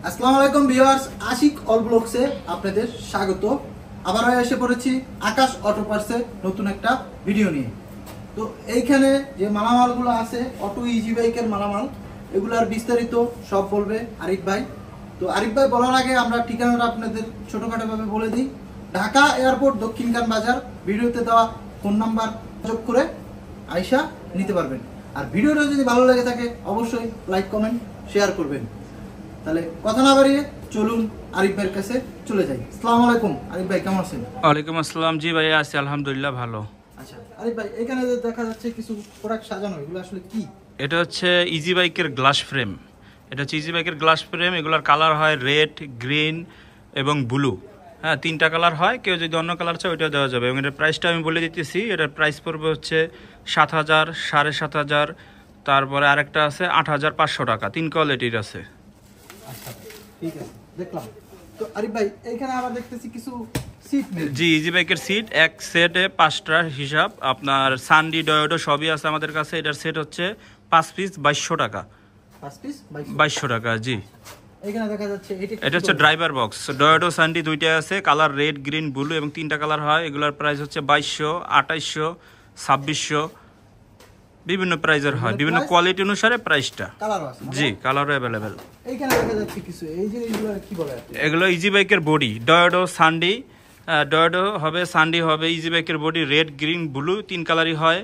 আসসালামু আলাইকুম viewers, Ashiq all ব্লগসে আপনাদের স্বাগত। আবারও এসে পড়েছি আকাশ অটো পার্টসে নতুন একটা ভিডিও নিয়ে। তো এইখানে যে মালামালগুলো আছে অটো ইজি বাইকের মালামাল, এগুলার বিস্তারিত সব বলবে আরিফ ভাই। তো আরিফ ভাই বলার আগে আমরা ঠিকানাটা আপনাদের ছোটখাটোভাবে বলে দিই। ঢাকা এয়ারপোর্ট দক্ষিণখান বাজার। ভিডিওতে দেওয়া ফোন নাম্বার যোগ করে আইসা নিতে পারবেন। আর ভিডিওটা যদি ভালো লেগে থাকে অবশ্যই লাইক কমেন্ট শেয়ার করবেন। তাহলে কথা না বাড়িয়ে চলুন আরিফ ভাইয়ের কাছে চলে যাই। আসসালামু আলাইকুম আরিফ ভাই, কেমন আছেন? ওয়ালাইকুম আসসালাম। জি ভাই, আছি আলহামদুলিল্লাহ ভালো। আচ্ছা আরিফ ভাই, এখানে যে দেখা যাচ্ছে কিছু প্রোডাক্ট সাজানো, এগুলো আসলে কি? এটা হচ্ছে ইজি বাইকের গ্লাস ফ্রেম। এটা হচ্ছে ইজি বাইকের গ্লাস ফ্রেম। এগুলোর কালার হয় রেড, গ্রিন এবং ব্লু। হ্যাঁ, তিনটা কালার হয়। কেউ যদি অন্য কালার চায় ওইটাও দেওয়া যাবে। এবং এটার প্রাইসটা আমি বলে দিতেছি। এটার প্রাইস পড়বে হচ্ছে 7,000, 7,500, তারপরে আরেকটা আছে 8,500 টাকা। তিন কোয়ালিটির আছে। আচ্ছা ঠিক আছে, দেখলাম। তো আরিফ ভাই এইখানে আবার দেখতেছি কিছু সিট। জি, ইজি বাইকের সিট এক সেটে 5টা হিসাব। আপনার সানডি ডয়োডো সবই আছে আমাদের কাছে। এটার সেট হচ্ছে 5 পিস 2200 টাকা। 5 পিস 2200 টাকা। জি, এখানে দেখা যাচ্ছে এটা হচ্ছে ড্রাইভার বক্স। ডয়োডো সানডি দুইটা আছে, কালার রেড, গ্রিন, ব্লু এবং তিনটা কালার হয়। এগুলোর প্রাইস হচ্ছে 2200, 2800, 2600, বিভিন্ন প্রাইজের হয়। বিভিন্ন কোয়ালিটি অনুসারে প্রাইসটা। কালারও আছে? জি, কালারও অ্যাভেলেবেল। এইখানে দেখা যাচ্ছে কিছু, এই জিনিসগুলো কি বলে? এগুলো ইজি বাইকের বডি, ডয়োডো সানডি। ডয়োডো হবে, সানডি হবে। ইজি বাইকের বডি রেড, গ্রিন, ব্লু তিন কালারই হয়।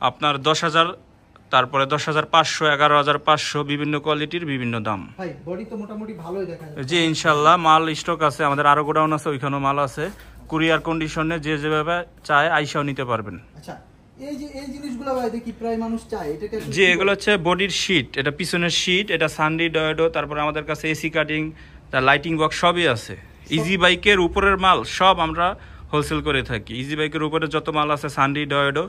আপনার 10,000, তারপরে 10,500, 11,500, বিভিন্ন কোয়ালিটির বিভিন্ন দাম। ভাই বডি তো মোটামুটি ভালোই দেখা যাচ্ছে। জি ইনশাল্লাহ, মাল স্টক আছে। আমাদের আরো গোডাউন আছে, ওইখানেও মাল আছে। কুরিয়ার কন্ডিশনে যে যেভাবে চায় আইসাও নিতে পারবেন। আচ্ছা, এই যে এই জিনিসগুলো ভাই দেখি প্রায় মানুষ চায়, এটাকে জি, এগুলো হচ্ছে বডির শীট। এটা পিছনের শীট। এটা সানডি ডয়োডো। তারপরে আমাদের কাছে এসি কাটিং, তার লাইটিং বক্স সবই আছে। ইজি বাইকের উপরের মাল সব আমরা হোলসেল করে থাকি। ইজি বাইকের উপরে যত মাল আছে সানডি ডয়োডো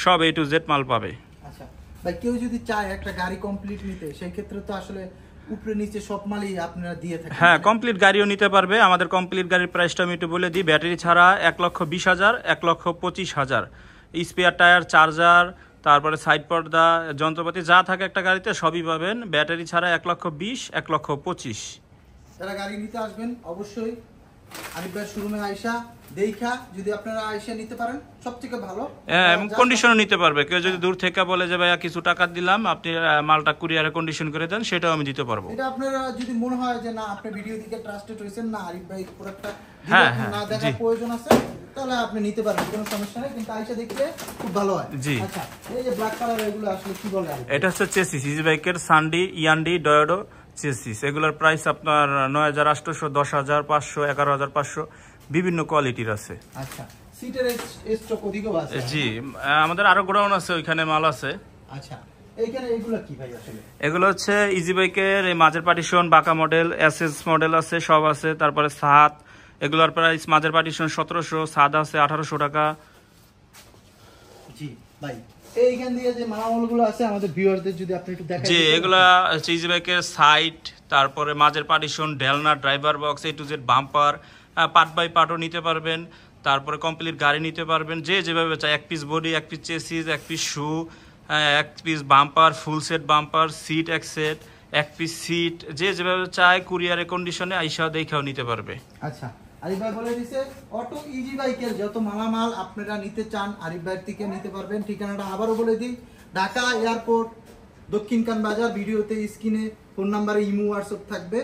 সব A to Z মাল পাবে। আচ্ছা ভাই, কেউ যদি চায় একটা গাড়ি কমপ্লিট নিতে, সেই ক্ষেত্রে তো আসলে উপরে নিচে সব মালই আপনারা দিয়ে থাকেন। হ্যাঁ, কমপ্লিট গাড়িও নিতে পারবে। আমাদের কমপ্লিট গাড়ির প্রাইসটা আমি একটু বলে দিই। ব্যাটারি ছাড়া 1,20,000, 1,25,000। স্পেয়ার টায়ার, চার্জার, তারপরে সাইড পর্দা, যন্ত্রপাতি যা থাকে একটা গাড়িতে সবই পাবেন। ব্যাটারি ছাড়া 1,20,000, 1,25,000। যারা গাড়ি নিতে আসবেন অবশ্যই আরিফ ভাইয়ের শোরুমে আইসা দেখা যদি আপনারা আইসা নিতে পারেন সবথেকে ভালো। হ্যাঁ, এবং কন্ডিশনও নিতে পারবে। কেউ যদি দূর থেকে বলে যে ভাইয়া কিছু টাকা দিলাম, আপনি মালটা কুরিয়ারে কন্ডিশন করে দেন, সেটাও আমি দিতে পারবো। এটা আপনারা যদি মনে হয় যে না আপনি ভিডিও দিকে ট্রাস্টেড হয়েছেন, না আরিফ ভাই প্রোডাক্টটা না দেখার প্রয়োজন আছে, তাহলে আপনি নিতে পারেন, কোনো সমস্যা নেই। কিন্তু আইসা দেখলে খুব ভালো হয়। জি। আচ্ছা, এই যে ব্ল্যাক কালার, এগুলো আসলে কি বলে? এটা হচ্ছে চেসিস, ইজি বাইকের সানডি, ইয়ান্ডি, ডয়োডো চেসিস। এগুলোর প্রাইস আপনার 9,800, 10,500, 11,500, বিভিন্ন কোয়ালিটির আছে। আচ্ছা, সিটের স্টক অধিকও আছে? জি, আমাদের আরো গোডাউন আছে, ওইখানে মাল আছে। আচ্ছা, এইখানে এগুলো কি ভাই আসলে? এগুলো হচ্ছে ইজি বাইকের এই মাঝের পার্টিশন, বাঁকা মডেল, এসএস মডেল আছে, সব আছে। তারপরে সাত, এগুলোর প্রাইস মাঝের পার্টিশন 1700, সাদ আছে 1800 টাকা। জি ভাই, এইখান দিয়ে যে মালামালগুলো আছে আমাদের ভিউয়ারদের যদি আপনি একটু দেখান। জি, এগুলা হচ্ছে ইজি বাইকের সাইড, তারপরে মাঝের পার্টিশন, ঢেলনা, driver box, A to Z bumper, part by পার্টও নিতে পারবেন। তারপরে কমপ্লিট গাড়ি নিতে পারবেন যে যেভাবে চাই। এক পিস বডি, এক পিস চেসিস, এক পিস শু, এক piece bumper, full set bumper, seat এক সেট, এক পিস সিট, যে যেভাবে চায় কুরিয়ারে কন্ডিশনে আইসাও দেখাও নিতে পারবে। আচ্ছা, আরিফ ভাই বলে দিছে অটো ইজি বাইকের যত মালামাল আপনারা নিতে চান আরিফ ভাইয়ের থেকে নিতে পারবেন। ঠিকানাটা আবারও বলে দিই, ঢাকা এয়ারপোর্ট দক্ষিণখান বাজার। ভিডিওতে স্ক্রিনে ফোন নাম্বারে ইমো হোয়াটসঅ্যাপ থাকবে,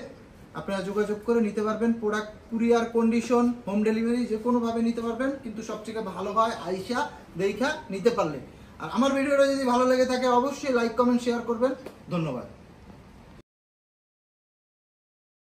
আপনারা যোগাযোগ করে নিতে পারবেন। Product courier condition, home delivery যে কোনোভাবে নিতে পারবেন, কিন্তু সবথেকে ভালো হয় আইসা দেখা নিতে পারলে। আর আমার ভিডিওটা যদি ভালো লেগে থাকে অবশ্যই লাইক কমেন্ট শেয়ার করবেন। ধন্যবাদ।